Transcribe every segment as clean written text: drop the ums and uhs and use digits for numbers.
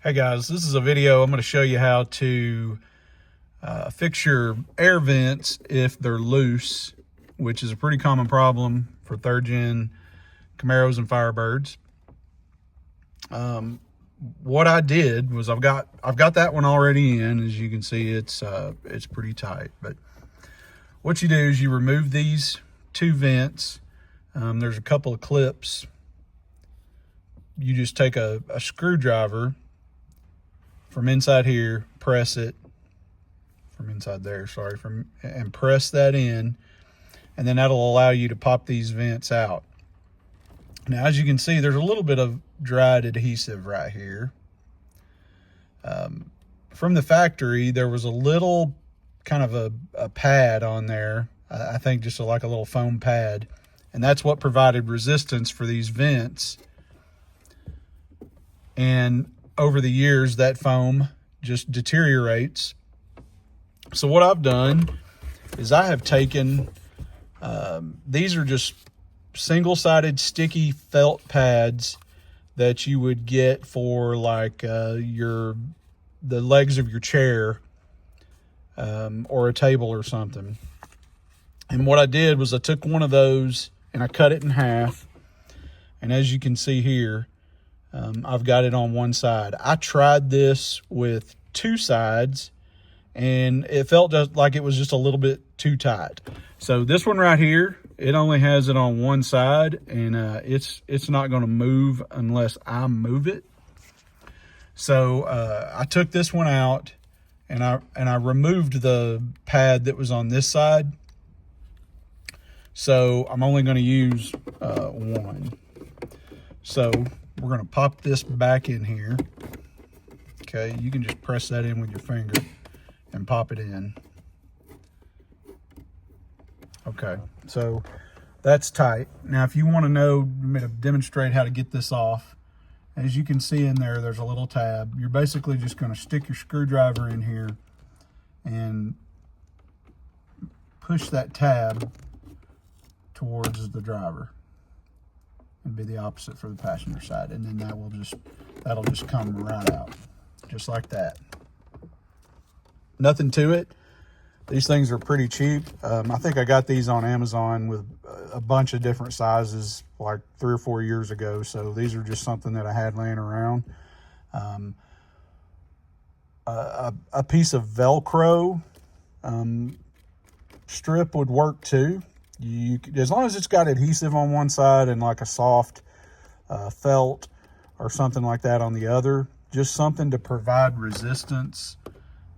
Hey guys, this is a video. I'm going to show you how to fix your air vents if they're loose, which is a pretty common problem for third gen Camaros and Firebirds. What I did was I've got that one already in. As you can see, it's pretty tight. But what you do is you remove these two vents. There's a couple of clips. You just take a screwdriver from inside here, press it from inside there, and press that in, and then that'll allow you to pop these vents out. Now, as you can see, there's a little bit of dried adhesive right here. From the factory, there was a little kind of a pad on there, I think just like a little foam pad, and that's what provided resistance for these vents. And over the years, that foam just deteriorates. So what I've done is I have taken, these are just single-sided sticky felt pads that you would get for like the legs of your chair or a table or something. And what I did was I took one of those and I cut it in half. And as you can see here, I've got it on one side. I tried this with two sides and it felt just like it was just a little bit too tight. So this one right here, it only has it on one side, and it's not going to move unless I move it. So I took this one out and I removed the pad that was on this side. So I'm only going to use one. So we're going to pop this back in here. Okay, you can just press that in with your finger and pop it in. Okay, so that's tight. Now, if you want to know, I'm going to demonstrate how to get this off. As you can see in there, there's a little tab. You're basically just going to stick your screwdriver in here and push that tab towards the driver. And be the opposite for the passenger side, and then that'll just come right out, just like that. Nothing to it. These things are pretty cheap. I think I got these on Amazon with a bunch of different sizes like 3 or 4 years ago. So these are just something that I had laying around. A piece of Velcro strip would work too. As long as it's got adhesive on one side and like a soft felt or something like that on the other, just something to provide resistance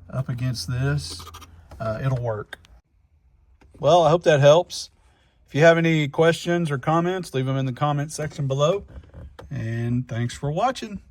up against this, it'll work. Well, I hope that helps. If you have any questions or comments, leave them in the comment section below. And thanks for watching.